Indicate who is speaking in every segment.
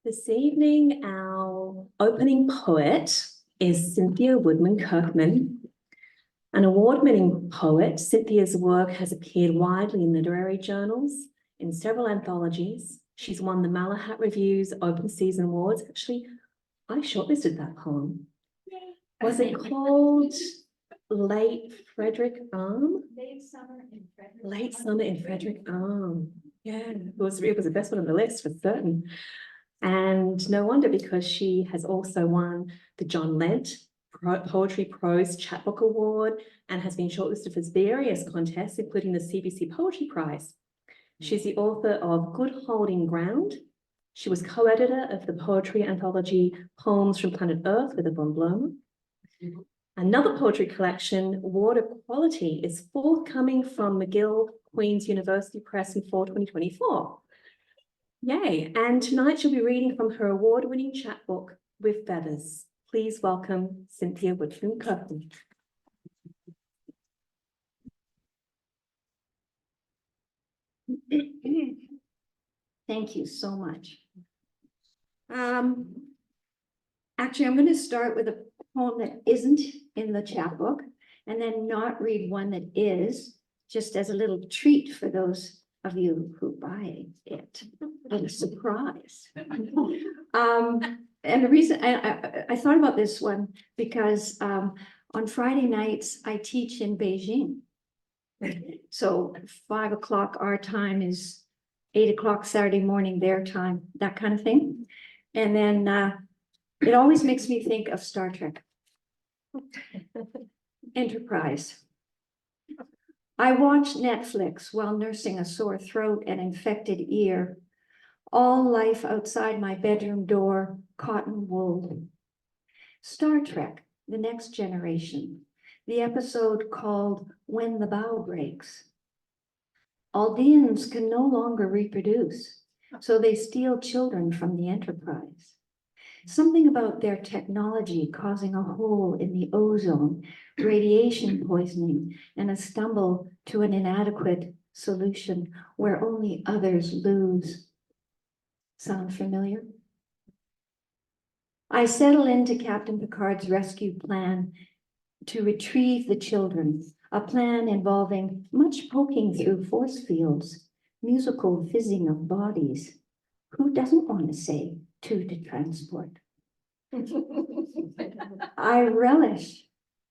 Speaker 1: This evening, our opening poet is Cynthia Woodman Kerkham. An award-winning poet, Cynthia's work has appeared widely in literary journals, in several anthologies. She's won the Malahat Review's Open Season Awards. Actually, I shortlisted that poem. Was it called Late Frederick Arm?
Speaker 2: Late Summer in Frederick.
Speaker 1: Late Summer in Frederick Arm. Yeah, it was the best one on the list for certain. And no wonder, because she has also won the John Lent Poetry Prose Chapbook Award and has been shortlisted for various contests, including the CBC Poetry Prize. She's the author of Good Holding Ground. She was co-editor of the poetry anthology Poems from Planet Earth with Yvonne Blomer. Another poetry collection, Water Quality, is forthcoming from McGill Queens University Press in fall 2024. Yay, and tonight she'll be reading from her award-winning chapbook, With Feathers. Please welcome Cynthia Woodman Kerkham.
Speaker 2: Thank you so much. Actually, I'm going to start with a poem that isn't in the chapbook and then not read one that is, just as a little treat for those of you who buy it. A surprise. And the reason I thought about this one because on Friday nights I teach in Beijing. So 5 o'clock our time is 8 o'clock Saturday morning their time, that kind of thing. And then it always makes me think of Star Trek. Enterprise. I watch Netflix while nursing a sore throat and infected ear. All life outside my bedroom door, cotton wool. Star Trek, The Next Generation, the episode called When the Bow Breaks. Aldeans can no longer reproduce, so they steal children from the Enterprise. Something about their technology causing a hole in the ozone, radiation poisoning, and a stumble to an inadequate solution where only others lose. Sound familiar? I settle into Captain Picard's rescue plan to retrieve the children, a plan involving much poking through force fields, musical fizzing of bodies. Who doesn't want to say to transport? I relish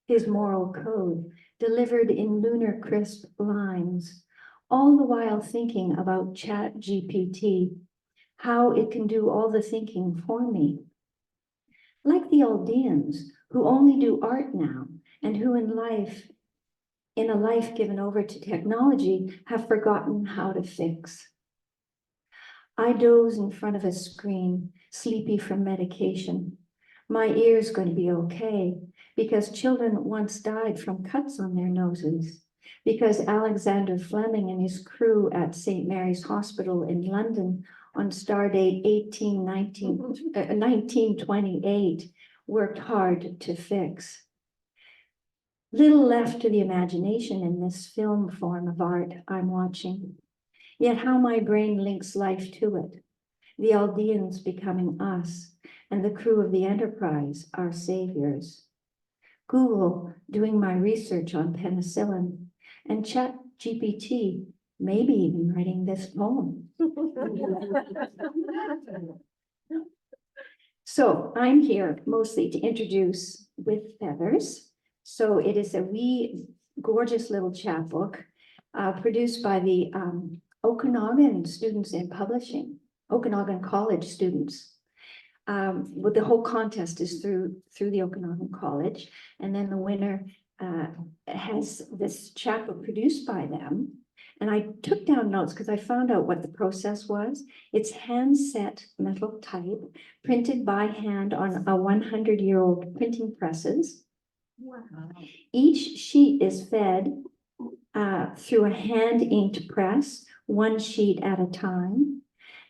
Speaker 2: his moral code, delivered in lunar crisp lines, all the while thinking about ChatGPT, how it can do all the thinking for me. Like the Aldeans, who only do art now, and who in a life given over to technology, have forgotten how to fix. I doze in front of a screen, sleepy from medication. My ear's going to be okay, because children once died from cuts on their noses, because Alexander Fleming and his crew at St. Mary's Hospital in London on stardate 1928 worked hard to fix. Little left to the imagination in this film form of art I'm watching, yet how my brain links life to it, the Aldeans becoming us, and the crew of the Enterprise, our saviors. Google doing my research on penicillin, and ChatGPT maybe even writing this poem. So I'm here mostly to introduce With Feathers. So it is a wee gorgeous little chapbook produced by the Okanagan students in publishing, Okanagan College students. But the whole contest is through the Okanagan College, and then the winner has this chapbook produced by them. And I took down notes because I found out what the process was. It's hand-set metal type, printed by hand on a 100-year-old printing presses. Wow. Each sheet is fed through a hand-inked press, one sheet at a time.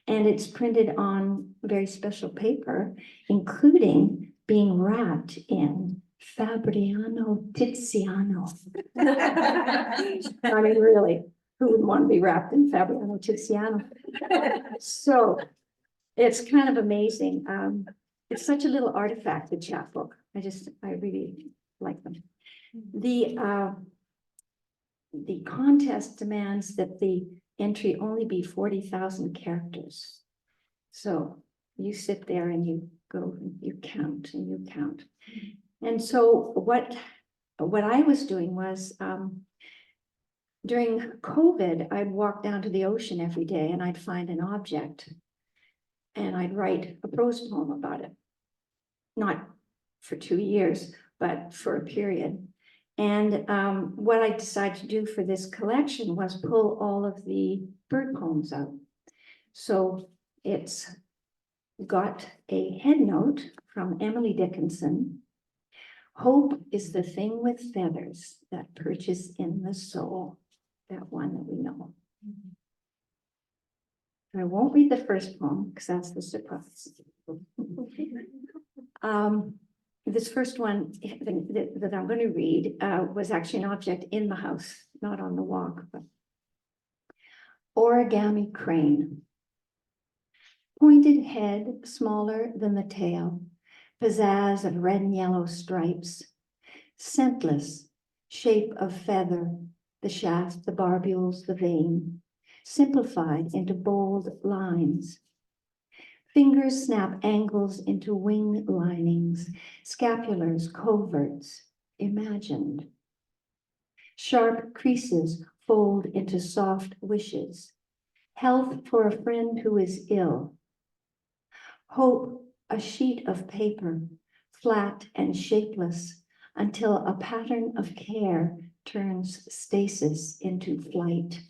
Speaker 2: And it's printed on very special paper, including being wrapped in Fabriano Tiziano. I mean, really, who would want to be wrapped in Fabriano Tiziano? So It's kind of amazing. It's such a little artifact, the chapbook. I really like them. The contest demands that the entry only be 40,000 characters. So you sit there and you go, and you count and you count. And so what I was doing was, during COVID, I'd walk down to the ocean every day and I'd find an object and I'd write a prose poem about it. Not for 2 years, but for a period. And what I decided to do for this collection was pull all of the bird poems out. So it's got a head note from Emily Dickinson. Hope is the thing with feathers that perches in the soul. That one that we know. I won't read the first poem because that's the surprise. This first one that I'm going to read was actually an object in the house, not on the walk. But origami crane. Pointed head smaller than the tail, pizzazz of red and yellow stripes, scentless, shape of feather, the shaft, the barbules, the vein, simplified into bold lines. Fingers snap angles into wing linings, scapulars, coverts, imagined. Sharp creases fold into soft wishes. Health for a friend who is ill. Hope, a sheet of paper, flat and shapeless, until a pattern of care turns stasis into flight.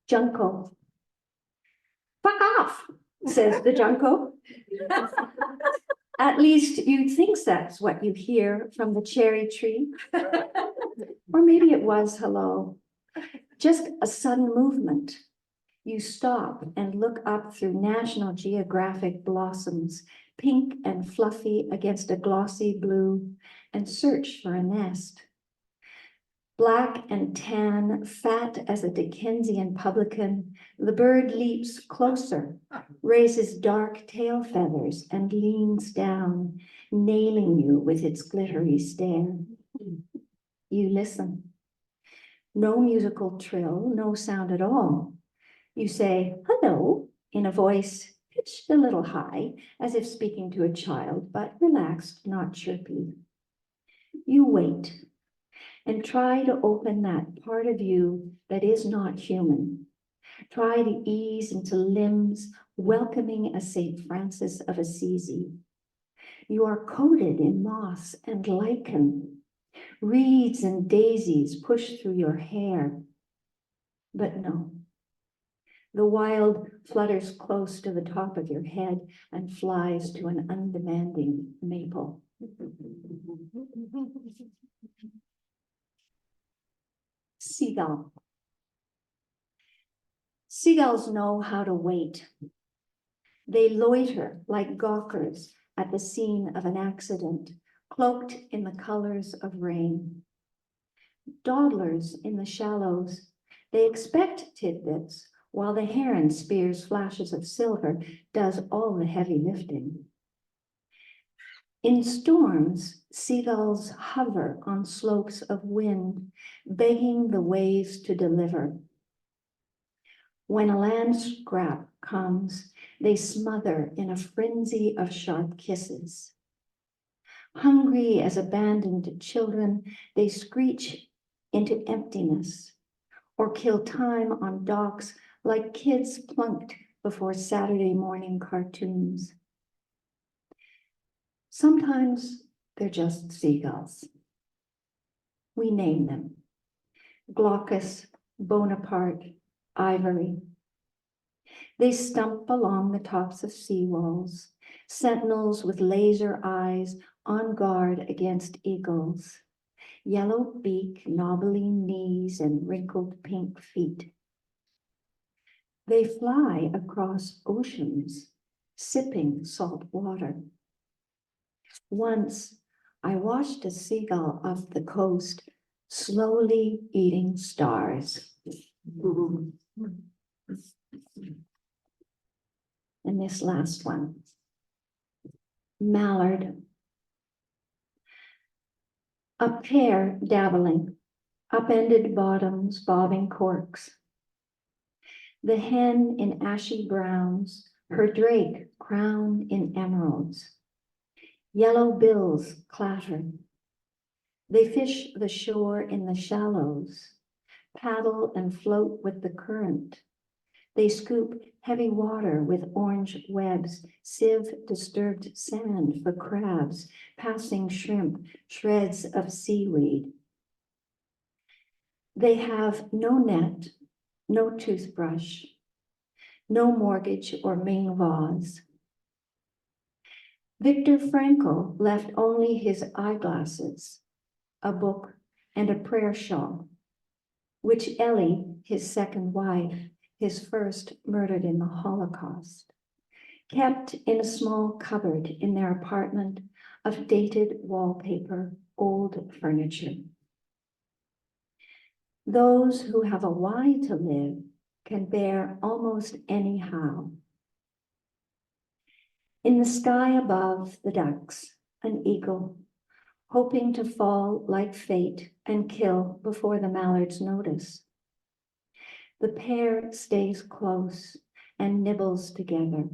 Speaker 2: Junco. Fuck off, says the junco. At least you think that's what you hear from the cherry tree. Or maybe it was hello. Just a sudden movement. You stop and look up through National Geographic blossoms, pink and fluffy against a glossy blue, and search for a nest. Black and tan, fat as a Dickensian publican, the bird leaps closer, raises dark tail feathers, and leans down, nailing you with its glittery stare. You listen. No musical trill, no sound at all. You say, hello, in a voice pitched a little high, as if speaking to a child, but relaxed, not chirpy. You wait and try to open that part of you that is not human. Try to ease into limbs welcoming a St. Francis of Assisi. You are coated in moss and lichen. Reeds and daisies push through your hair. But no. The wild flutters close to the top of your head and flies to an undemanding maple. Seagull. Seagulls know how to wait. They loiter like gawkers at the scene of an accident, cloaked in the colors of rain. Dawdlers in the shallows, they expect tidbits, while the heron spears flashes of silver, does all the heavy lifting. In storms, seagulls hover on slopes of wind, begging the waves to deliver. When a land scrap comes, they smother in a frenzy of sharp kisses. Hungry as abandoned children, they screech into emptiness or kill time on docks like kids plunked before Saturday morning cartoons. Sometimes they're just seagulls. We name them. Glaucus, Bonaparte, Ivory. They stump along the tops of seawalls, sentinels with laser eyes on guard against eagles, yellow beak, knobbly knees, and wrinkled pink feet. They fly across oceans, sipping salt water. Once, I watched a seagull off the coast, slowly eating stars. and this last one. Mallard. A pair dabbling, upended bottoms, bobbing corks. The hen in ashy browns, her drake crowned in emeralds. Yellow bills clatter. They fish the shore in the shallows, paddle and float with the current. They scoop heavy water with orange webs, sieve disturbed sand for crabs, passing shrimp, shreds of seaweed. They have no net, no toothbrush, no mortgage or Ming vase. Viktor Frankl left only his eyeglasses, a book, and a prayer shawl, which Ellie, his second wife, his first murdered in the Holocaust, kept in a small cupboard in their apartment of dated wallpaper, old furniture. Those who have a why to live can bear almost anyhow. In the sky above the ducks, an eagle, hoping to fall like fate and kill before the mallards notice. The pair stays close and nibbles together,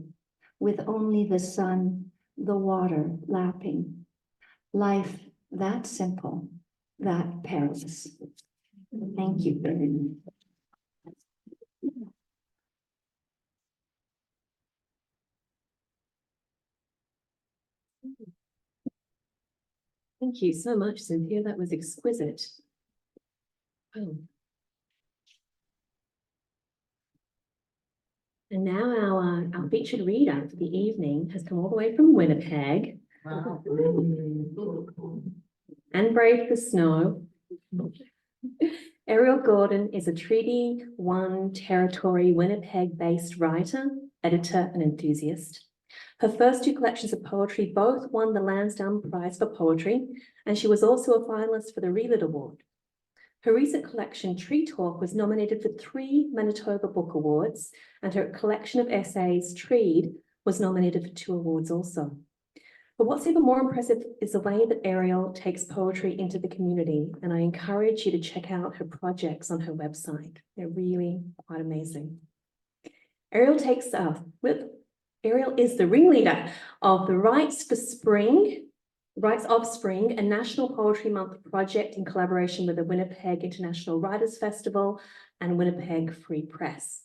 Speaker 2: with only the sun, the water lapping. Life that simple, that perilous. Thank you very much.
Speaker 1: Thank you so much, Cynthia. That was exquisite. Oh. And now our featured reader for the evening has come all the way from Winnipeg. Wow. And braved the snow. Ariel Gordon is a Treaty 1 territory Winnipeg-based writer, editor, and enthusiast. Her first two collections of poetry both won the Lansdowne Prize for Poetry, and she was also a finalist for the Ringleader Award. Her recent collection, TreeTalk, was nominated for 3 Manitoba Book Awards, and her collection of essays, Treed, was nominated for 2 awards also. But what's even more impressive is the way that Ariel takes poetry into the community, and I encourage you to check out her projects on her website. They're really quite amazing. Ariel is the ringleader of the Rights of Spring, a National Poetry Month project in collaboration with the Winnipeg International Writers Festival and Winnipeg Free Press.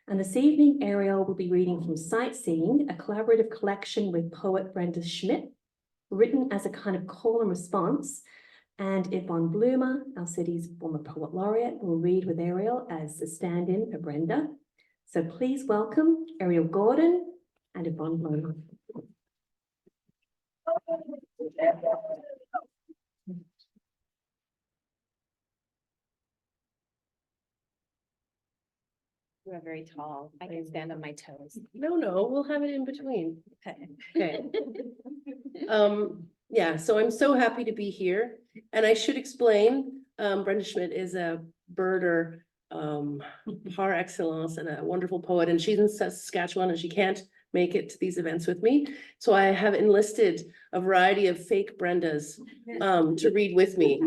Speaker 1: And this evening, Ariel will be reading from Sightseeing, a collaborative collection with poet Brenda Schmidt, written as a kind of call and response. And Yvonne Blomer, our city's former poet laureate, will read with Ariel as a stand-in for Brenda. So please welcome Ariel Gordon and Yvonne Blomer.
Speaker 3: You are very tall. I can stand on my toes.
Speaker 4: No, we'll have it in between.
Speaker 3: Okay.
Speaker 4: Yeah, so I'm so happy to be here. And I should explain, Brenda Schmidt is a birder par excellence and a wonderful poet, and she's in Saskatchewan and she can't make it to these events with me. So I have enlisted a variety of fake Brendas to read with me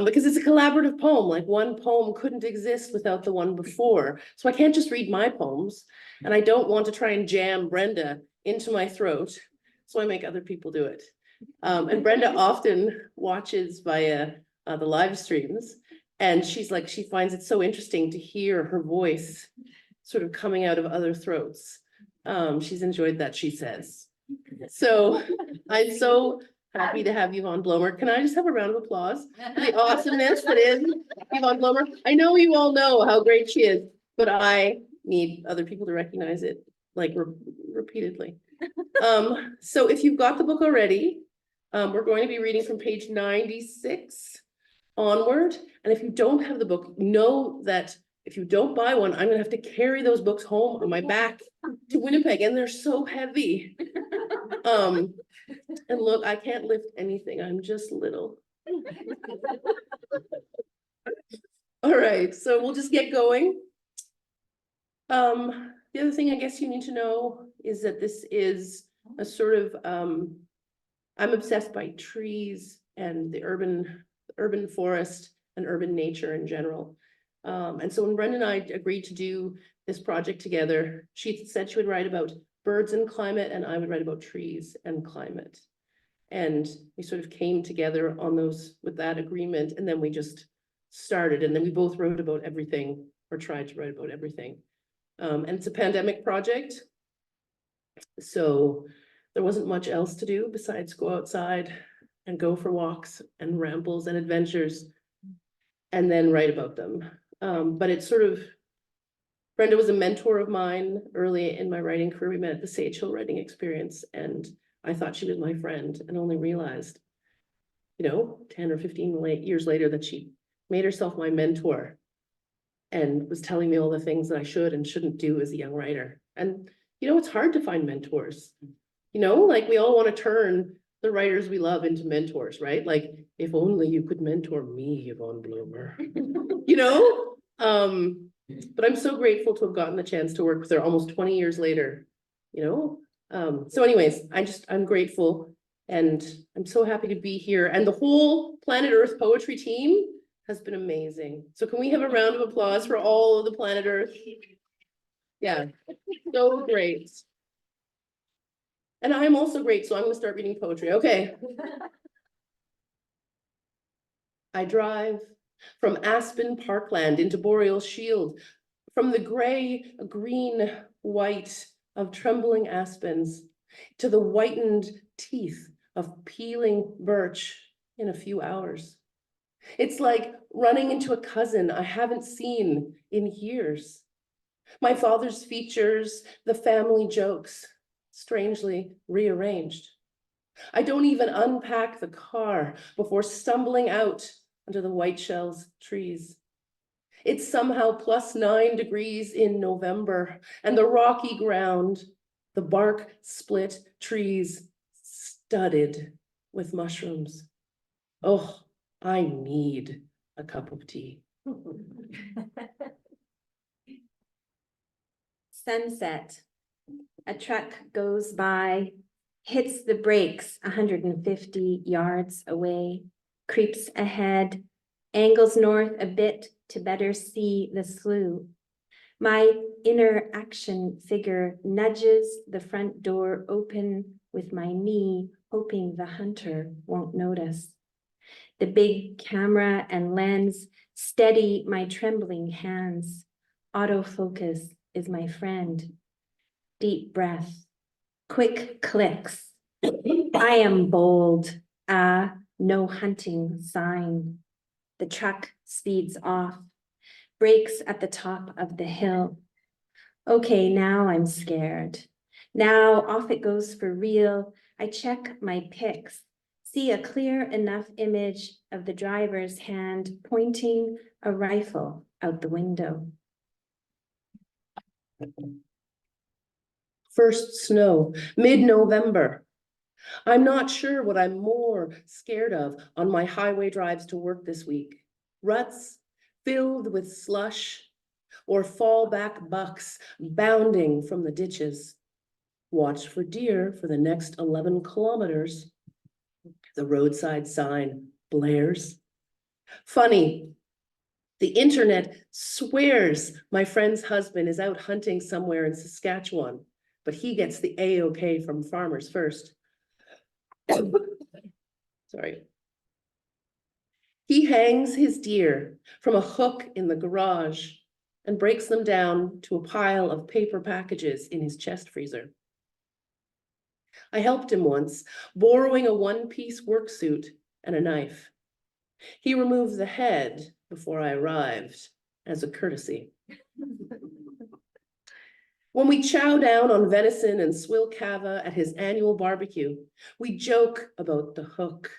Speaker 4: because it's a collaborative poem. Like one poem couldn't exist without the one before. So I can't just read my poems, and I don't want to try and jam Brenda into my throat. So I make other people do it. And Brenda often watches via the live streams, and she's like, she finds it so interesting to hear her voice sort of coming out of other throats. She's enjoyed that, she says. So I'm so happy to have Yvonne Blomer. Can I just have a round of applause for the awesomeness that is Yvonne Blomer? I know you all know how great she is, but I need other people to recognize it like repeatedly. So if you've got the book already, we're going to be reading from page 96 onward. And if you don't have the book, know that if you don't buy one, I'm gonna have to carry those books home on my back to Winnipeg, and they're so heavy. And look, I can't lift anything. I'm just little. All right, so we'll just get going. the other thing I guess you need to know is that this is a sort of, I'm obsessed by trees and the urban forest and urban nature in general. And so when Brenda and I agreed to do this project together, she said she would write about birds and climate, and I would write about trees and climate. And we sort of came together on those with that agreement, and then we just started, and then we both wrote about everything, or tried to write about everything. And it's a pandemic project, so there wasn't much else to do besides go outside and go for walks and rambles and adventures, and then write about them. But it's sort of, Brenda was a mentor of mine early in my writing career. We met at the Sage Hill Writing Experience, and I thought she was my friend, and only realized, 10 or 15 years later, that she made herself my mentor and was telling me all the things that I should and shouldn't do as a young writer. And, it's hard to find mentors. Like we all want to turn the writers we love into mentors, right? Like, if only you could mentor me, Yvonne Blomer, but I'm so grateful to have gotten the chance to work with her almost 20 years later, so anyways, I'm grateful, and I'm so happy to be here. And the whole Planet Earth poetry team has been amazing. So can we have a round of applause for all of the Planet Earth? Yeah, so great. And I'm also great, so I'm gonna start reading poetry. Okay. I drive from Aspen Parkland into Boreal Shield, from the gray, green, white of trembling aspens to the whitened teeth of peeling birch in a few hours. It's like running into a cousin I haven't seen in years. My father's features, the family jokes, strangely rearranged. I don't even unpack the car before stumbling out under the white shells trees. It's somehow +9 degrees in November, and the rocky ground, the bark split trees studded with mushrooms. Oh, I need a cup of tea.
Speaker 5: Sunset. A truck goes by, hits the brakes 150 yards away, creeps ahead, angles north a bit to better see the slough. My inner action figure nudges the front door open with my knee, hoping the hunter won't notice. The big camera and lens steady my trembling hands. Autofocus is my friend. Deep breath, quick clicks. I am bold. No hunting sign. The truck speeds off, brakes at the top of the hill. Okay, now I'm scared. Now off it goes for real. I check my pics, see a clear enough image of the driver's hand pointing a rifle out the window.
Speaker 4: First snow, mid-November. I'm not sure what I'm more scared of on my highway drives to work this week. Ruts filled with slush, or fallback bucks bounding from the ditches. Watch for deer for the next 11 kilometers. The roadside sign blares. Funny, the internet swears my friend's husband is out hunting somewhere in Saskatchewan, but he gets the A-OK from farmers first. Sorry. He hangs his deer from a hook in the garage and breaks them down to a pile of paper packages in his chest freezer. I helped him once, borrowing a one-piece work suit and a knife. He removed the head before I arrived as a courtesy. When we chow down on venison and swill cava at his annual barbecue, we joke about the hook,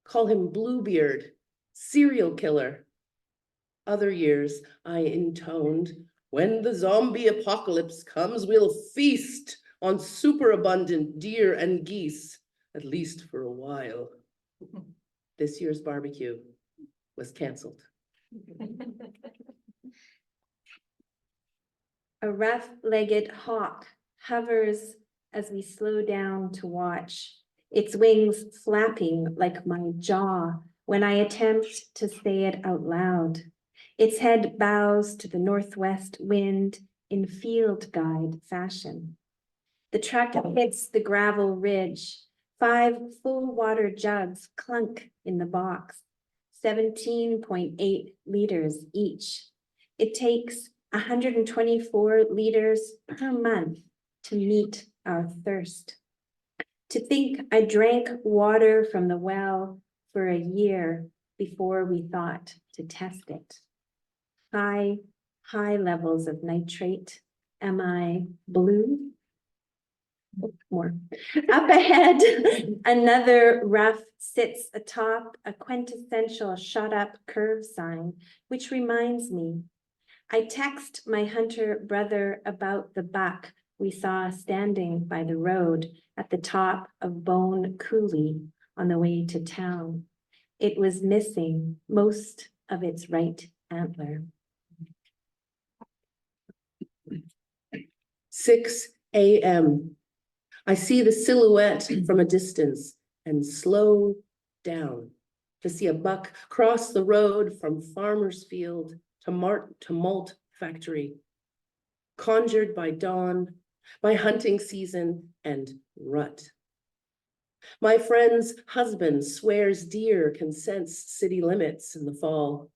Speaker 4: call him Bluebeard, serial killer. Other years, I intoned, when the zombie apocalypse comes, we'll feast on superabundant deer and geese, at least for a while. This year's barbecue was canceled.
Speaker 5: A rough-legged hawk hovers as we slow down to watch, its wings flapping like my jaw when I attempt to say it out loud. Its head bows to the northwest wind in field guide fashion. The truck hits the gravel ridge. 5 full water jugs clunk in the box, 17.8 liters each. It takes 124 liters per month to meet our thirst. To think I drank water from the well for a year before we thought to test it. High levels of nitrate. Am I blue? More. Up ahead, another rough sits atop a quintessential shut up curve sign, which reminds me, I text my hunter brother about the buck we saw standing by the road at the top of Bone Coulee on the way to town. It was missing most of its right antler.
Speaker 4: 6 a.m. I see the silhouette from a distance and slow down to see a buck cross the road from farmer's field to malt factory, conjured by dawn, by hunting season and rut. My friend's husband swears deer can sense city limits in the fall.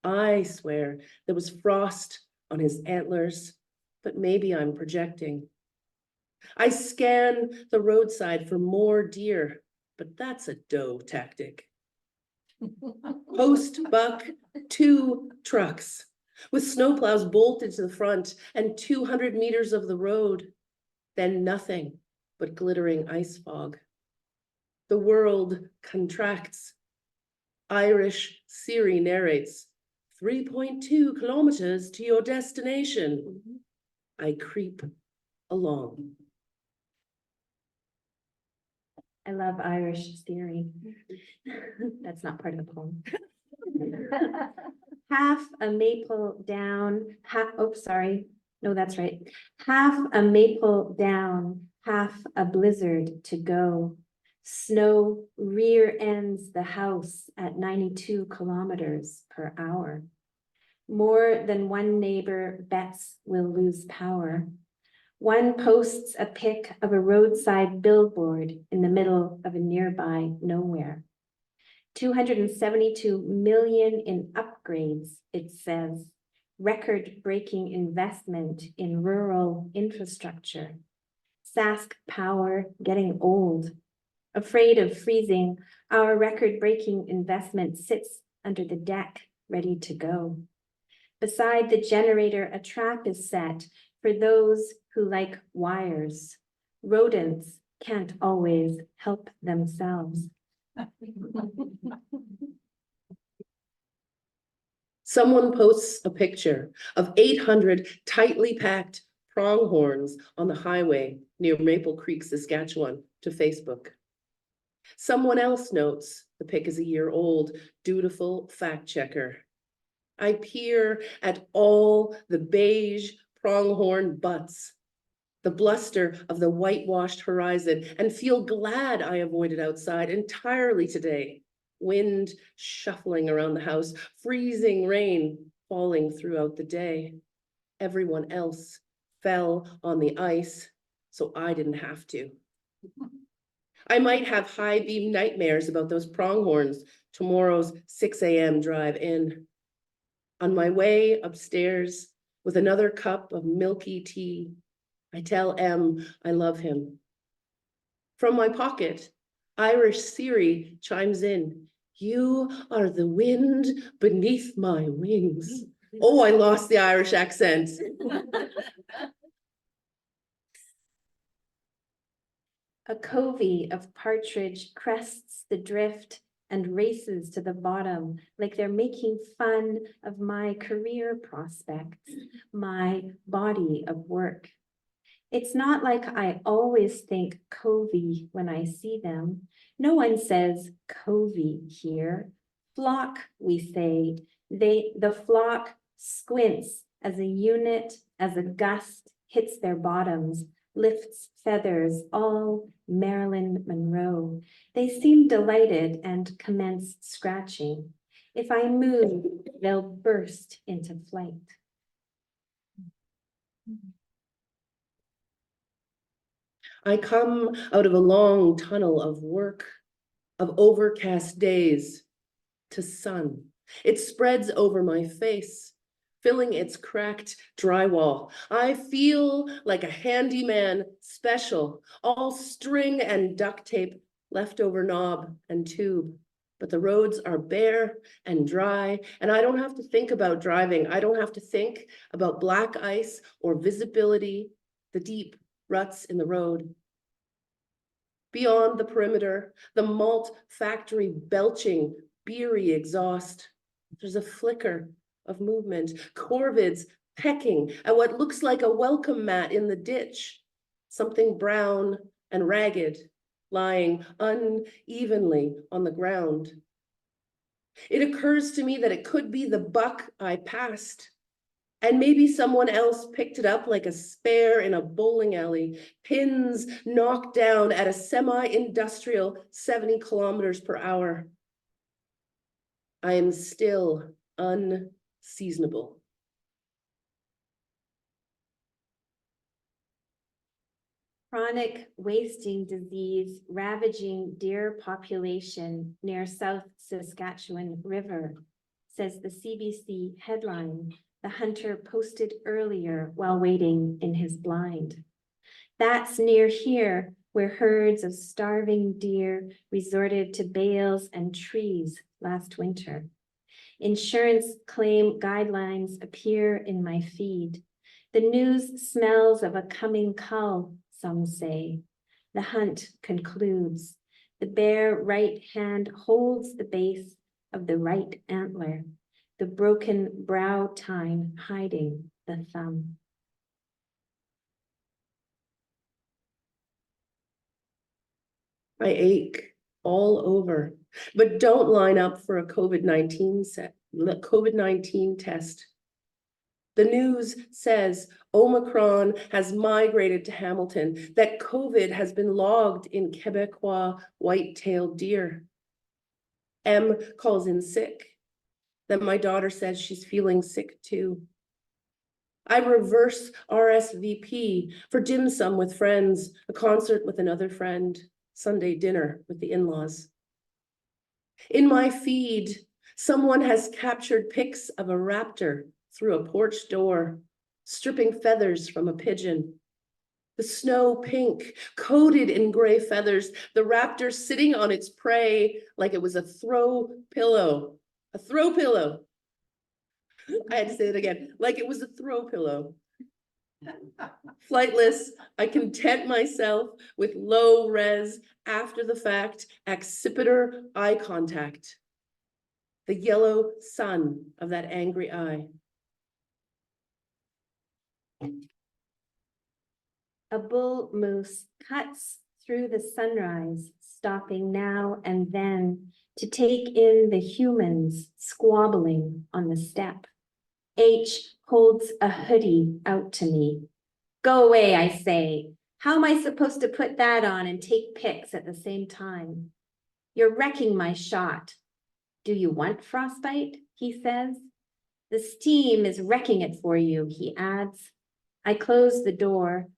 Speaker 4: I swear there was frost on his antlers, but maybe I'm projecting. I scan the roadside for more deer, but that's a doe tactic. Post buck, 2 trucks with snowplows bolted to the front and 200 meters of the road, then nothing but glittering ice fog. The world contracts. Irish Siri narrates 3.2 kilometers to your destination. I creep along.
Speaker 5: I love Irish theory. That's not part of the poem. Half a maple down, sorry. No, that's right. Half a maple down, half a blizzard to go. Snow rear ends the house at 92 kilometers per hour. More than one neighbor bets we'll lose power. One posts a pic of a roadside billboard in the middle of a nearby nowhere. 272 million in upgrades, it says. Record-breaking investment in rural infrastructure. Sask power getting old. Afraid of freezing, our record-breaking investment sits under the deck, ready to go. Beside the generator, a trap is set for those who like wires. Rodents can't always help themselves.
Speaker 4: Someone posts a picture of 800 tightly packed pronghorns on the highway near Maple Creek, Saskatchewan, to Facebook. Someone else notes the pic is a year old, dutiful fact checker. I peer at all the beige pronghorn butts, the bluster of the whitewashed horizon, and feel glad I avoided outside entirely today. Wind shuffling around the house, freezing rain falling throughout the day. Everyone else fell on the ice, so I didn't have to. I might have high beam nightmares about those pronghorns tomorrow's 6 a.m. drive in. On my way upstairs with another cup of milky tea, I tell M I love him. From my pocket, Irish Siri chimes in, "You are the wind beneath my wings." Oh, I lost the Irish accent.
Speaker 5: A covey of partridge crests the drift and races to the bottom like they're making fun of my career prospects, my body of work. It's not like I always think covey when I see them. No one says covey here. Flock, we say. The flock squints as a unit, as a gust hits their bottoms, lifts feathers, all Marilyn Monroe. They seem delighted and commence scratching. If I move, they'll burst into flight.
Speaker 4: I come out of a long tunnel of work, of overcast days, to sun. It spreads over my face, filling its cracked drywall. I feel like a handyman special, all string and duct tape, leftover knob and tube. But the roads are bare and dry, and I don't have to think about driving. I don't have to think about black ice or visibility, the deep ruts in the road. Beyond the perimeter, the malt factory belching beery exhaust. There's a flicker of movement, corvids pecking at what looks like a welcome mat in the ditch, something brown and ragged, lying unevenly on the ground. It occurs to me that it could be the buck I passed, and maybe someone else picked it up like a spare in a bowling alley, pins knocked down at a semi-industrial 70 kilometers per hour. I am still unseasonable.
Speaker 5: Chronic wasting disease ravaging deer population near South Saskatchewan River, says the CBC headline the hunter posted earlier while waiting in his blind. That's near here, where herds of starving deer resorted to bales and trees last winter. Insurance claim guidelines appear in my feed. The news smells of a coming cull, some say. The hunt concludes. The bare right hand holds the base of the right antler, the broken brow tine hiding the thumb.
Speaker 4: I ache all over, but don't line up for a COVID-19 test. The news says Omicron has migrated to Hamilton, that COVID has been logged in Quebecois white-tailed deer. M calls in sick. Then my daughter says she's feeling sick too. I reverse RSVP for dim sum with friends, a concert with another friend, Sunday dinner with the in-laws. In my feed, someone has captured pics of a raptor through a porch door, stripping feathers from a pigeon. The snow pink, coated in gray feathers, the raptor sitting on its prey like it was a throw pillow. A throw pillow. I had to say it again, like it was a throw pillow. Flightless, I content myself with low res, after the fact, accipiter eye contact. The yellow sun of that angry eye.
Speaker 5: A bull moose cuts through the sunrise, stopping now and then to take in the humans squabbling on the step. H holds a hoodie out to me. Go away, I say. How am I supposed to put that on and take pics at the same time? You're wrecking my shot. Do you want frostbite? He says. The steam is wrecking it for you, he adds. I close the door.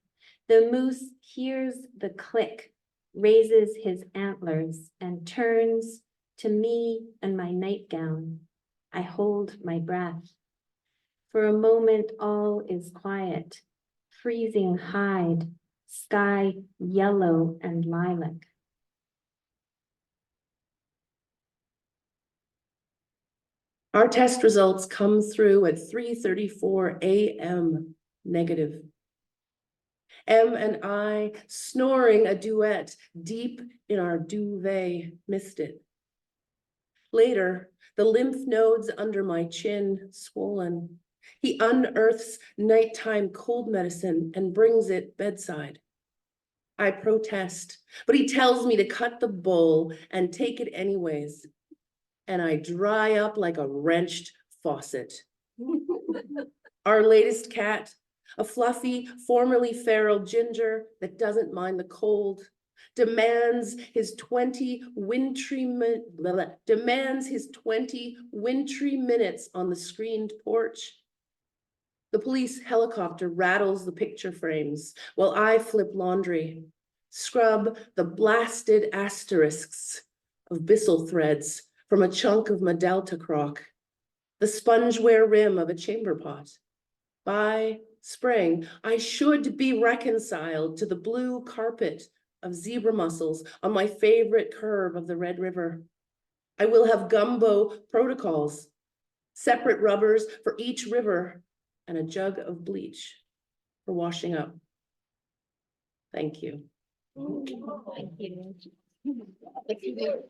Speaker 5: The moose hears the click, raises his antlers, and turns to me and my nightgown. I hold my breath. For a moment, all is quiet. Freezing hide, sky yellow and lilac.
Speaker 4: Our test results come through at 3:34 a.m. negative. M and I, snoring a duet deep in our duvet, missed it. Later, the lymph nodes under my chin swollen. He unearths nighttime cold medicine and brings it bedside. I protest, but he tells me to cut the bowl and take it anyways. And I dry up like a wrenched faucet. Our latest cat, a fluffy, formerly feral ginger that doesn't mind the cold, demands his 20 wintry minutes on the screened porch. The police helicopter rattles the picture frames while I flip laundry, scrub the blasted asterisks of Bissell threads from a chunk of Madelta crock, the spongeware rim of a chamber pot. By spring, I should be reconciled to the blue carpet of zebra mussels on my favorite curve of the Red River. I will have gumbo protocols, separate rubbers for each river, and a jug of bleach for washing up. Thank you.
Speaker 3: Thank you.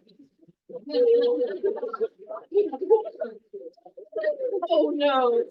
Speaker 4: Oh, no.